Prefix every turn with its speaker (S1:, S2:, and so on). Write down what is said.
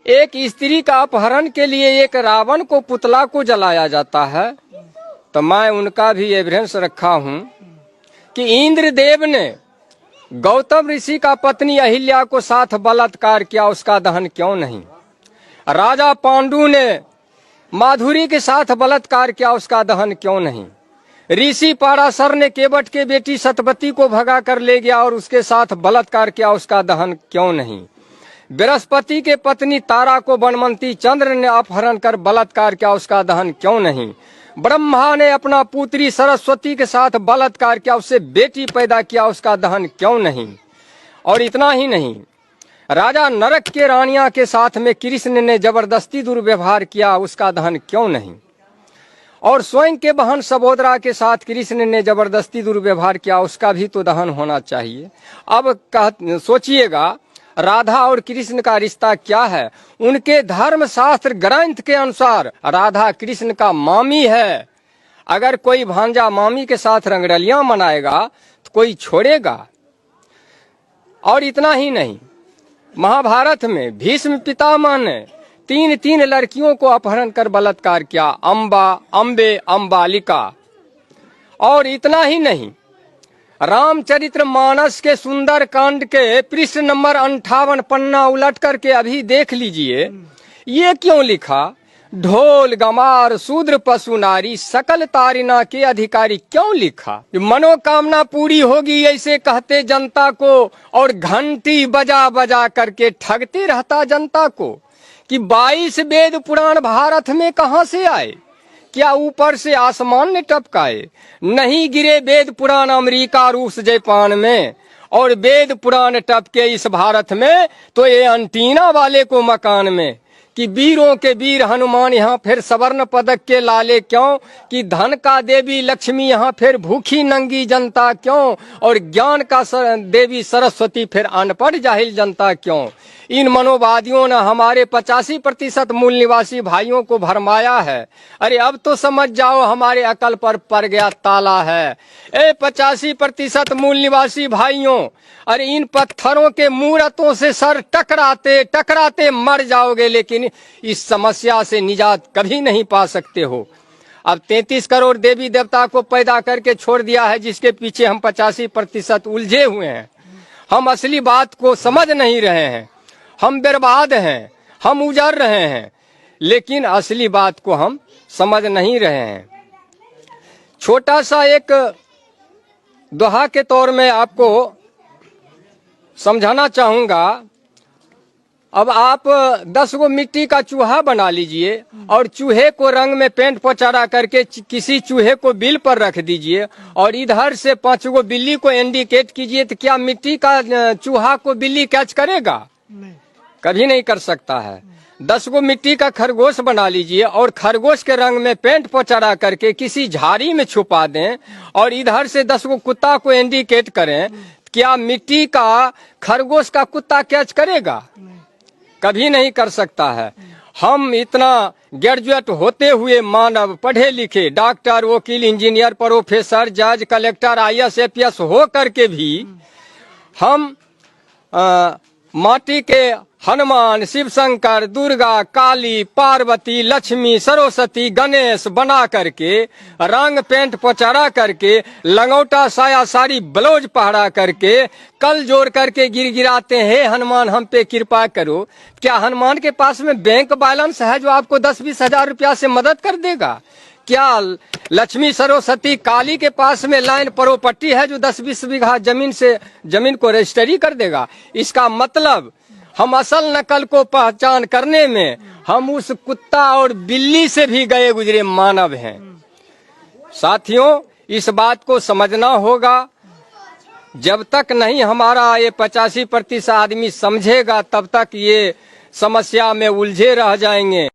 S1: एक स्त्री का अपहरण के लिए एक रावण को पुतला को जलाया जाता है, तो मैं उनका भी एविडेंस रखा हूं कि इंद्रदेव ने गौतम ऋषि का पत्नी अहिल्या को साथ बलात्कार किया, उसका दहन क्यों नहीं? राजा पांडु ने माधुरी के साथ बलात्कार किया, उसका दहन क्यों नहीं? ऋषि पाराशर ने केवट के बेटी सतवती को भगा कर ले गया और उसके साथ बलात्कार किया, उसका दहन क्यों नहीं? बृहस्पति के पत्नी तारा को बनमंती चंद्र ने अपहरण कर बलात्कार किया, उसका दहन क्यों नहीं? ब्रह्मा ने अपना पुत्री सरस्वती के साथ बलात्कार किया, उससे बेटी पैदा किया, उसका दहन क्यों नहीं? और इतना ही नहीं, राजा नरक के रानिया के साथ में कृष्ण ने जबरदस्ती दुर्व्यवहार किया, उसका दहन क्यों नहीं? और स्वयं के बहन सबोदरा के साथ कृष्ण ने जबरदस्ती दुर्व्यवहार किया, उसका भी तो दहन होना चाहिए। अब सोचिएगा, राधा और कृष्ण का रिश्ता क्या है? उनके धर्म शास्त्र ग्रंथ के अनुसार राधा कृष्ण का मामी है। अगर कोई भांजा मामी के साथ रंगरलियां मनाएगा तो कोई छोड़ेगा? और इतना ही नहीं, महाभारत में भीष्म पितामह ने तीन लड़कियों को अपहरण कर बलात्कार किया, अंबा, अंबे, अंबालिका। और इतना ही नहीं, रामचरित्र मानस के सुंदर कांड के पृष्ठ नंबर 58 पन्ना उलट करके अभी देख लीजिए, ये क्यों लिखा? ढोल गमार शूद्र पशु नारी सकल तारिना के अधिकारी, क्यों लिखा? मनोकामना पूरी होगी ऐसे कहते जनता को, और घंटी बजा बजा करके ठगते रहता जनता को कि 22 वेद पुराण भारत में कहां से आए? क्या ऊपर से आसमान ने टपकाए? नहीं गिरे वेद पुराण अमेरिका रूस जापान में, और वेद पुराण टपके इस भारत में तो ये अंटीना वाले को मकान में। कि वीरों के वीर हनुमान यहाँ फिर स्वर्ण पदक के लाले क्यों? कि धन का देवी लक्ष्मी यहाँ फिर भूखी नंगी जनता क्यों? और ज्ञान का देवी सरस्वती फिर अनपढ़ जाहिल जनता क्यों? इन मनोवादियों ने हमारे 85% मूल निवासी भाइयों को भरमाया है। अरे अब तो समझ जाओ, हमारे अकल पर पड़ गया ताला है। 85% मूल निवासी भाइयों, अरे इन पत्थरों के मूर्तों से सर टकराते टकराते मर जाओगे, लेकिन इस समस्या से निजात कभी नहीं पा सकते हो। अब 33 करोड़ देवी देवता को पैदा करके छोड़ दिया है, जिसके पीछे हम 85% उलझे हुए हैं। हम असली बात को समझ नहीं रहे हैं, हम बर्बाद हैं, हम उजड़ रहे हैं, लेकिन असली बात को हम समझ नहीं रहे हैं। छोटा सा एक दोहा के तौर में आपको समझाना चाहूंगा। अब आप 10 गो मिट्टी का चूहा बना लीजिए और चूहे को रंग में पेंट पोचारा करके किसी चूहे को बिल पर रख दीजिए, और इधर से 5 गो बिल्ली को इंडिकेट कीजिए, तो क्या मिट्टी का चूहा को बिल्ली कैच करेगा? नहीं, कभी नहीं कर सकता है। 10 गो मिट्टी का खरगोश बना लीजिए और खरगोश के रंग में पेंट पोचारा करके किसी झाड़ी में छुपा दें, और इधर से 10 गो कुत्ता को इंडिकेट करें, क्या मिट्टी का खरगोश का कुत्ता कैच करेगा? कभी नहीं कर सकता है। हम इतना ग्रेजुएट होते हुए मानव, पढ़े लिखे, डॉक्टर, वकील, इंजीनियर, प्रोफेसर, जज, कलेक्टर, IAS, APS हो करके भी हम माटी के हनुमान, शिव शंकर, दुर्गा, काली, पार्वती, लक्ष्मी, सरस्वती, गणेश बना करके, रंग पेंट पोचारा करके, लंगोटा साया साड़ी ब्लाउज पहरा करके, कल जोड़ करके गिराते हैं, हनुमान हम पे कृपा करो। क्या हनुमान के पास में बैंक बैलेंस है जो आपको 10-20 हजार रुपया से मदद कर देगा? क्या लक्ष्मी, सरस्वती, काली के पास में लाइन प्रॉपर्टी है जो 10-20 बीघा जमीन को रजिस्ट्री कर देगा? इसका मतलब हम असल नकल को पहचान करने में हम उस कुत्ता और बिल्ली से भी गए गुजरे मानव हैं। साथियों, इस बात को समझना होगा। जब तक नहीं हमारा ये 85% आदमी समझेगा, तब तक ये समस्या में उलझे रह जाएंगे।